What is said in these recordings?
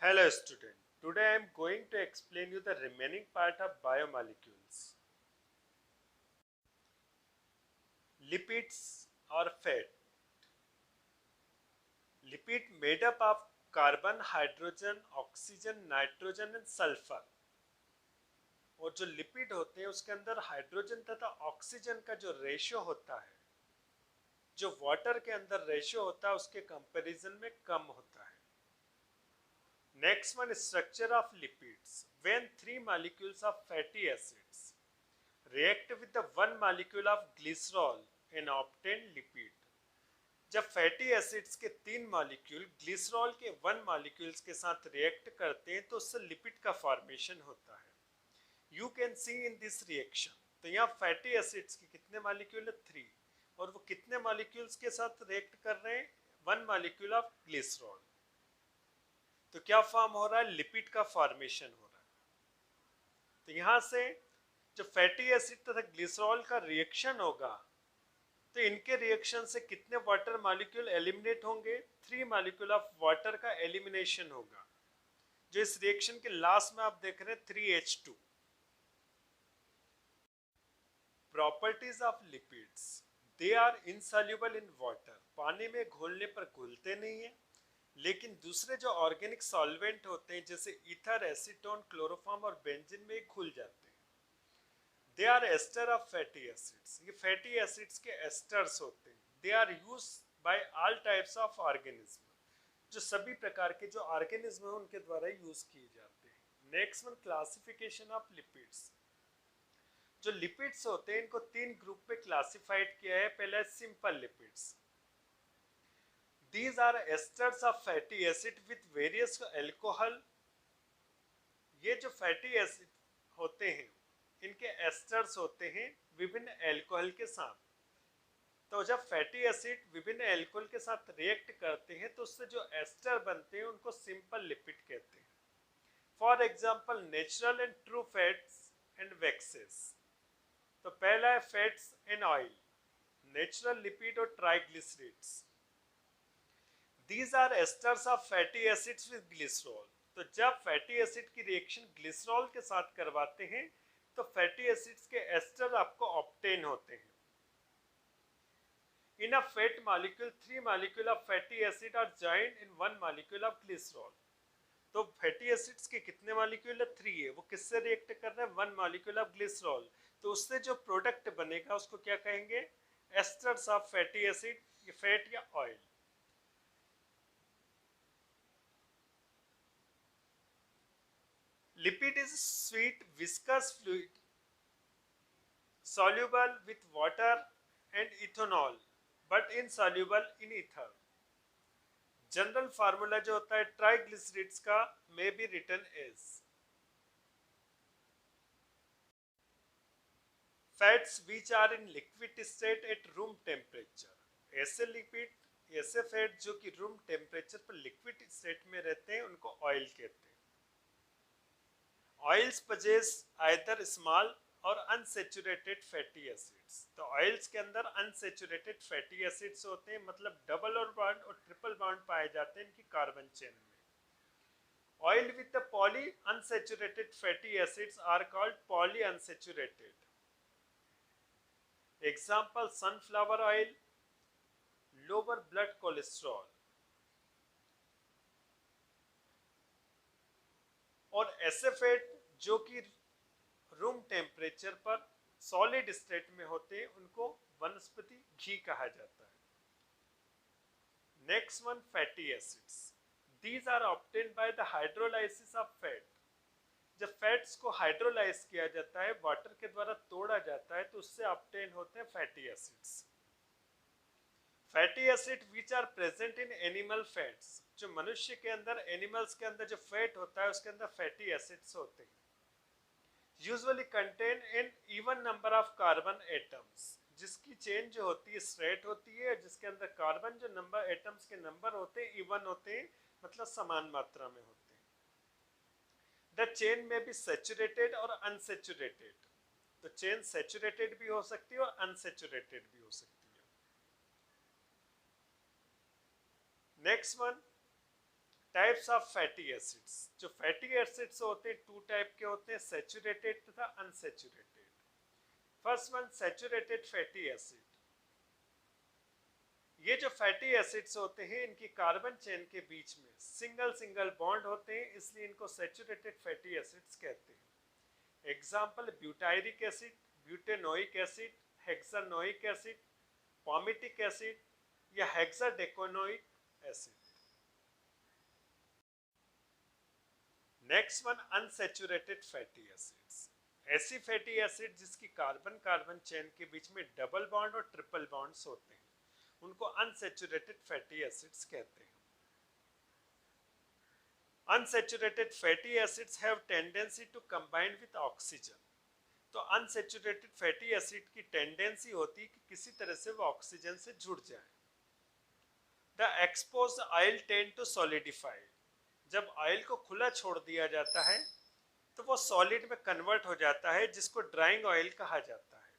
Hello student, today I am going to explain you the remaining part of biomolecules. Lipids or fat. Lipid made up of carbon, hydrogen, oxygen, nitrogen and sulfur. और जो lipid होते हैं उसके अंदर hydrogen तथा oxygen का जो ratio होता है, जो वाटर के अंदर रेशियो होता है उसके कंपैरिजन में कम होता है. Next one is structure of lipids. When three molecules of fatty acids react with the one molecule of glycerol and obtain lipid. जब फैटी एसिड्स के तीन मॉलिक्यूल ग्लिसरॉल के वन मॉलिक्यूल्स के साथ रिएक्ट करते हैं तो उससे लिपिड का फॉर्मेशन होता है. You can see in this reaction. तो यहाँ फैटी एसिड्स के कितने मॉलिक्यूल है? 3. और वो कितने मॉलिक्यूल्स के साथ रिएक्ट कर रहे हैं? One molecule of glycerol. तो क्या फॉर्म हो रहा है? लिपिड का फॉर्मेशन हो रहा है. तो यहाँ से जब फैटी एसिड तथा ग्लिसरॉल का रिएक्शन होगा तो इनके रिएक्शन से कितने वाटर मॉलिक्यूल एलिमिनेट होंगे? 3 मॉलिक्यूल ऑफ वाटर का एलिमिनेशन होगा, जो इस रिएक्शन के लास्ट में आप देख रहे हैं 3H2. Properties of lipids. They are insoluble in water. पानी में घोलने पर घुलते नहीं है, लेकिन दूसरे जो ऑर्गेनिक सॉल्वेंट होते हैं जैसे ईथर, एसीटोन, क्लोरोफॉर्म और बेंजीन में घुल जाते हैं. They are ester of fatty acids. ये फैटी एसिड्स के एस्टर्स होते हैं. They are use by all types of organism. जो सभी प्रकार के जो ऑर्गेनिज्म है उनके द्वारा यूज किए जाते हैं. Next one, classification of lipids. जो लिपिड्स होते हैं इनको 3 ग्रुप में क्लासिफाइड किया है. पहला है simple lipids. These are esters of fatty acid with various alcohol. ये जो फैटी एसिड होते हैं इनके एस्टर्स होते हैं विभिन्न अल्कोहल के साथ. तो जब फैटी एसिड विभिन्न अल्कोहल के साथ रिएक्ट करते हैं तो उससे जो एस्टर बनते हैं उनको सिंपल लिपिड कहते हैं. For example natural and true fats and waxes. तो पहला है fats and oil, natural lipid और ट्राइग्लिसरीड्स. These are esters of fatty acids with glycerol. तो जब फैटी एसिड की रिएक्शन ग्लिसरॉल के साथ करवाते हैं तो फैटी एसिड्स के एस्टर आपको ऑब्टेन होते हैं. In a fat molecule, 3 molecule of fatty acid are joined in 1 molecule of glycerol. तो फैटी एसिड्स के कितने मॉलिक्यूल है? 3 है. वो किससे रिएक्ट कर रहे हैं? 1 मॉलिक्यूल ऑफ ग्लिसरॉल. तो उससे जो प्रोडक्ट बनेगा उसको क्या कहेंगे? एस्टर्स ऑफ फैटी एसिड, ये फैट या oil. Lipid is sweet viscous fluid soluble with water and ethanol but insoluble in ether. General formula जो होता है ट्राइग्लिसरीड्स का may be written as fats which are in liquid state at room temperature. ऐसे lipid, ऐसे fat जो कि room temperature पर liquid state में रहते हैं उनको ऑयल कहते हैं. Oils possess either small और unsaturated fatty acids. तो ऑयल्स के अंदर unsaturated fatty acids होते हैं, मतलब डबल और बॉन्ड और ट्रिपल बॉन्ड पाए जाते हैं इनकी कार्बन चेन में. Oil with the poly unsaturated fatty acids are called polyunsaturated. Example, sunflower oil, lower blood cholesterol. और ऐसे फैट जो कि रूम टेम्परेचर पर सॉलिड स्टेट में होते हैं उनको वनस्पति घी कहा जाता है. Next one, fatty acids. These are obtained by the hydrolysis of fat. जब फैट्स को हाइड्रोलाइज किया जाता है, वाटर के द्वारा तोड़ा जाता है, तो उससे ऑब्टेन होते हैं fatty acids. Fatty acid which are present in animal fats. जो मनुष्य के अंदर, एनिमल्स के अंदर जो फैट होता है उसके अंदर फैटी एसिड्स होते हैं. Usually contain in even number of carbon atoms. जिसकी चेन जो होती है स्ट्रेट होती है, जिसके अंदर कार्बन जो नंबर एटम्स के नंबर होते हैं इवन होते हैं, मतलब समान मात्रा में होते हैं. द चेन में बी सैचुरेटेड और अनसैचुरेटेड. तो चेन सैचुरेटेड भी हो सकती है और अनसैचुरेटेड भी हो सकती है. Next one, types of fatty acids. जो फैटी एसिड्स होते हैं टू टाइप के होते हैं, सैचुरेटेड तथा unsaturated. First one saturated fatty acid. ये जो फैटी एसिड्स होते हैं इनकी कार्बन चेन के बीच में सिंगल सिंगल बॉन्ड होते हैं, इसलिए इनको सैचुरेटेड फैटी एसिड्स कहते हैं। Example butyric acid, butanoic acid, hexanoic acid, palmitic acid या hexadecanoic acid. Next one unsaturated fatty acids. ऐसी फैटी एसिड जिसकी कार्बन कार्बन चेन के बीच में डबल बॉन्ड और ट्रिपल बॉन्ड्स होते हैं, उनको अनसैचुरेटेड फैटी एसिड्स कहते हैं। Unsaturated fatty acids have tendency to combine with oxygen. तो अनसैचुरेटेड फैटी एसिड की टेंडेंसी होती है कि किसी तरह से वो ऑक्सीजन से जुड़ जाए। The exposed oil tend to solidify. जब ऑयल को खुला छोड़ दिया जाता है तो वो सॉलिड में कन्वर्ट हो जाता है, जिसको ड्राइंग ऑयल कहा जाता है।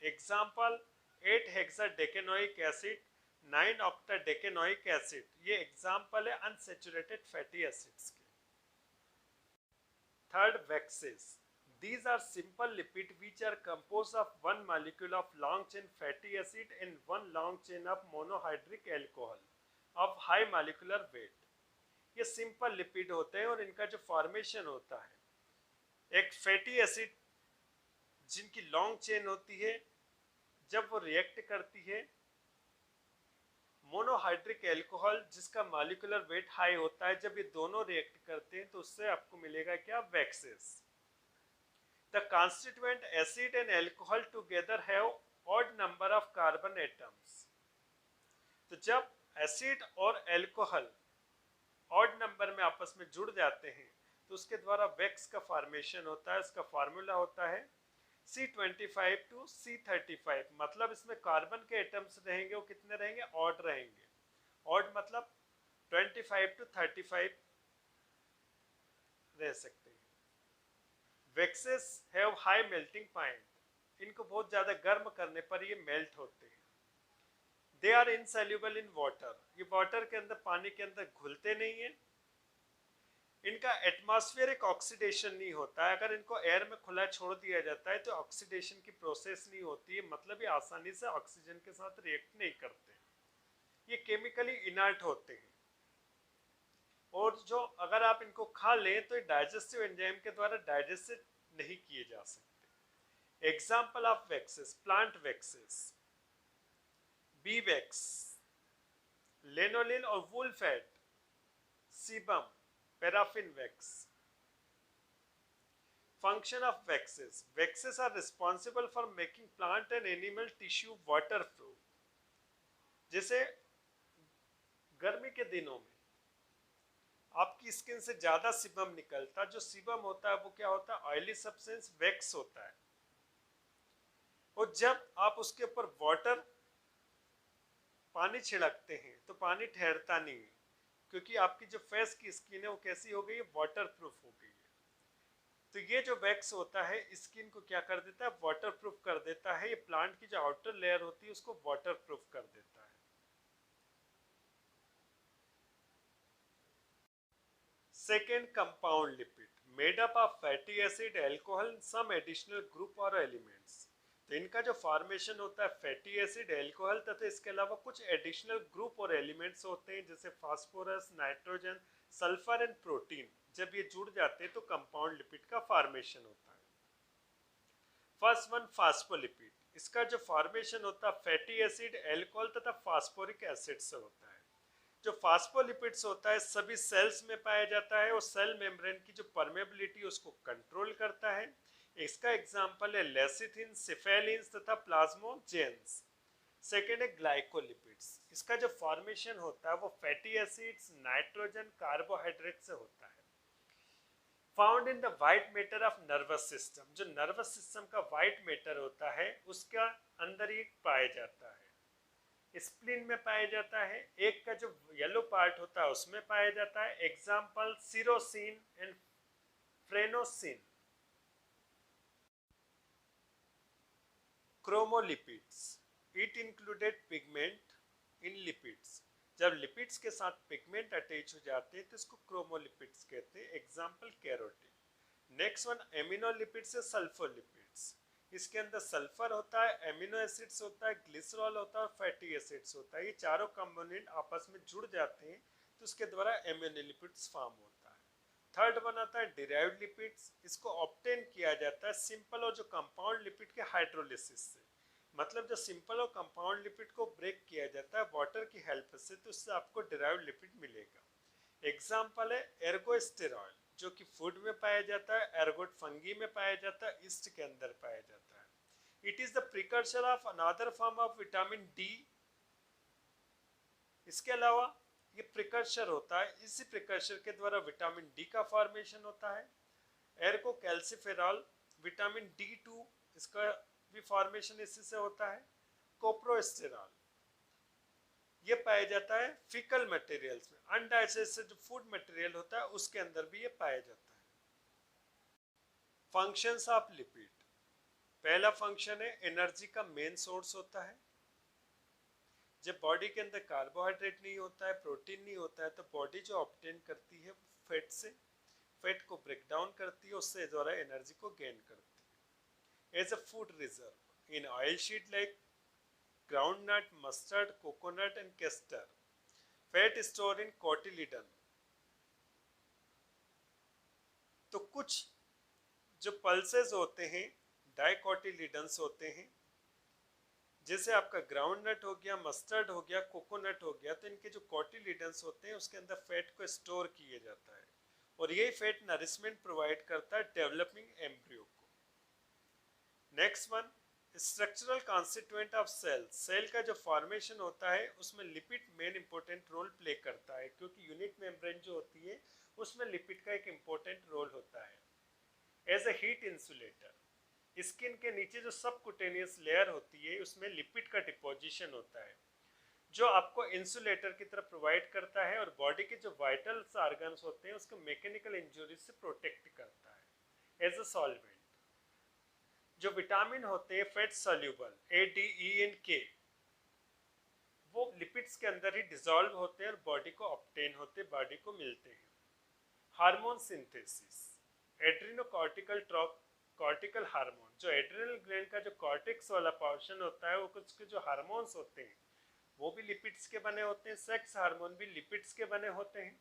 एग्जाम्पल 8 हेक्साडेकेनोइक एसिड, 9 ऑक्टाडेकेनोइक एसिड, ये एग्जाम्पल है अनसैचुरेटेड फैटी एसिड्स के। Third waxes. These are simple lipid which are composed of one molecule of long chain fatty acid and one long chain of monohydric alcohol of high molecular weight। ये simple lipid होते हैं और इनका जो formation होता है, एक fatty acid जिनकी लॉन्ग चेन होती है, जब वो रिएक्ट करती है मोनोहाइड्रिक एल्कोहल जिसका मॉलिक्यूलर वेट हाई होता है, जब ये दोनों रिएक्ट करते हैं तो उससे आपको मिलेगा क्या, waxes. The constituent acid and alcohol together have odd number of carbon atoms। तो जब एसिड और एल्कोहल ऑड नंबर में आपस में जुड़ जाते हैं तो उसके द्वारा वैक्स का फॉर्मेशन होता है। उसका फार्मूला होता है C25 to C35। मतलब इसमें कार्बन के एटम्स रहेंगे, वो कितने रहेंगे, ऑड रहेंगे। ऑड मतलब 25 to 35 रह सकते हैं। Waxes have high melting point. इनको बहुत ज्यादा गर्म करने पर ये मेल्ट होते हैं। They are insoluble in water. ये वाटर के अंदर, पानी के अंदर घुलते नहीं है। इनका एटमॉस्फेरिक ऑक्सीडेशन नहीं होता है। अगर इनको एयर में खुला छोड़ दिया जाता है तो ऑक्सीडेशन की प्रोसेस नहीं होती है, मतलब ये आसानी से ऑक्सीजन के साथ रिएक्ट नहीं करते। ये केमिकली इनर्ट होते हैं और जो अगर आप इनको खा लें तो डाइजेस्टिव एंजाइम के द्वारा डाइजेस्ट नहीं किए जा सकते। Example of waxes, plant waxes, bee wax, lanolin और wool fat, sebum, paraffin wax. Function of waxes. Waxes are responsible for making plant and animal tissue waterproof. जैसे गर्मी के दिनों में आपकी स्किन से ज्यादा सीबम निकलता, जो सीबम होता है वो क्या होता है, ऑयली सब्सटेंस, वैक्स होता है। और जब आप उसके ऊपर वाटर, पानी छिड़कते हैं तो पानी ठहरता नहीं है, क्योंकि आपकी जो फेस की स्किन है वो कैसी हो गई है, वाटरप्रूफ हो गई है। तो ये जो वैक्स होता है स्किन को क्या कर देता है, वाटरप्रूफ कर देता है। ये प्लांट की जो आउटर लेयर होती है उसको वाटरप्रूफ कर देता है। Second, compound lipid made up of fatty acid, alcohol, some additional group और एलिमेंट्स। तो इनका जो फॉर्मेशन होता है फैटी एसिड, अल्कोहल तथा इसके अलावा कुछ एडिशनल ग्रुप और एलिमेंट्स होते हैं, जैसे phosphorus, nitrogen, sulphur and protein. जब ये जुड़ जाते हैं तो कंपाउंड लिपिड का फॉर्मेशन होता है। First one, phospholipid. इसका जो फॉर्मेशन होता है फैटी एसिड, अल्कोहल तथा फास्फोरिक एसिड से होता है। जो फास्फोलिपिड्स होता है सभी सेल्स में पाया जाता है और सेल मेम्ब्रेन की जो परमेबिलिटी उसको कंट्रोल करता है। इसका एग्जांपल है लेसिथिन, सिफेलिन्स तथा प्लाज्मोजेंस। सेकेंड है ग्लाइकोलिपिड्स। इसका जो फॉर्मेशन होता है वो फैटी एसिड्स, नाइट्रोजन, कार्बोहाइड्रेट से होता है। Found in the white matter of nervous system. जो नर्वस सिस्टम का व्हाइट मैटर होता है उसका अंदर ही पाया जाता है। स्प्लीन में पाया जाता है। एक का जो येलो पार्ट होता है उसमें पाया जाता है। Example cerasin and phrenosin. Chromolipids, it included pigment in lipids. जब लिपिड्स के साथ पिगमेंट अटैच हो जाते हैं तो इसको क्रोमोलिपिड्स कहते हैं। Example carotene. नेक्स्ट वन एमिनोलिपिड्स है सल्फोलिपिड्स। इसके अंदर सल्फर होता है, एमिनो एसिड्स होता है, ग्लिसरॉल होता है और फैटी एसिड्स होता है। ये चारों कंपोनेंट आपस में जुड़ जाते हैं तो उसके द्वारा एमिनोलिपिड्स फॉर्म होता है। थर्ड वन आता है डिराइव्ड लिपिड्स। इसको ऑब्टेन किया जाता है सिंपल और जो कंपाउंड लिपिड के हाइड्रोलिसिस से। मतलब जो सिंपल और कंपाउंड लिपिड को ब्रेक किया जाता है वाटर की हेल्प से, तो उससे आपको डिराइव्ड लिपिड मिलेगा। एग्जाम्पल है एर्गोस्टेरॉल, जो कि फूड में पाया जाता है, एर्गोट फंगी में पाया जाता है, ईस्ट के अंदर पाया जाता है। It is the precursor of another form of vitamin D. इसके अलावा ये प्रिकर्सर होता है, इसी प्रिकर्सर के द्वारा विटामिन डी का फॉर्मेशन होता है। एर्गो कैल्सिफेरॉल, विटामिन D2, इसका भी फॉर्मेशन इसी से होता है। कोप्रोस्टेरॉल ये पाया जाता है फिकल मटेरियल्स में, अनडाइजेस्टेड जो फूड मटेरियल होता है उसके अंदर भी ये पाया जाता है। Functions of lipid. पहला फंक्शन है एनर्जी का मेन सोर्स होता है। जब बॉडी के अंदर कार्बोहाइड्रेट नहीं होता है, प्रोटीन नहीं होता है, तो बॉडी जो ऑब्टेन करती है फैट से, फैट को ब्रेक डाउन करती है, उससे द्वारा एनर्जी को गेन करती है। As a food reserve in oil seed like groundnut, mustard, coconut and castor, fat store in cotyledon. तो कुछ जो पल्सेस होते हैं डाइकोटिलिडन्स होते हैं, जैसे आपका ग्राउंड नट हो गया, मस्टर्ड हो गया, कोकोनट हो गया, तो इनके जो कोटिलिडन्स होते हैं उसके अंदर फैट को स्टोर किया जाता है और यही फैट नरिशमेंट प्रोवाइड करता है डेवलपिंग एम्ब्रियो को। Next one structural constituent of cell. Cell का जो फॉर्मेशन होता है उसमें lipid main important role play करता है, क्योंकि यूनिट मेम्ब्रेन जो होती है उसमें लिपिड का एक इंपॉर्टेंट रोल होता है। As a heat insulator, skin के नीचे जो सबकुटेनियस लेयर होती है उसमें लिपिड का डिपोजिशन होता है जो आपको इंसुलेटर की तरह प्रोवाइड करता है और बॉडी के जो वाइटल ऑर्गन्स होते हैं उसको मैकेनिकल इंजरी से प्रोटेक्ट करता है। एज अ सॉल्वेंट, जो विटामिन होते हैं fat soluble ADE and K, वो लिपिड्स के अंदर ही डिसॉल्व होते हैं और बॉडी को ऑब्टेन होते, बॉडी को मिलते हैं। Hormone synthesis. Adrenocortical cortical hormone, जो एड्रिनल ग्लैंड का जो कॉर्टेक्स वाला पोर्शन होता है, वो कुछ के जो हार्मोन्स होते हैं वो भी लिपिड्स के बने होते हैं। सेक्स हार्मोन भी लिपिड्स के बने होते हैं।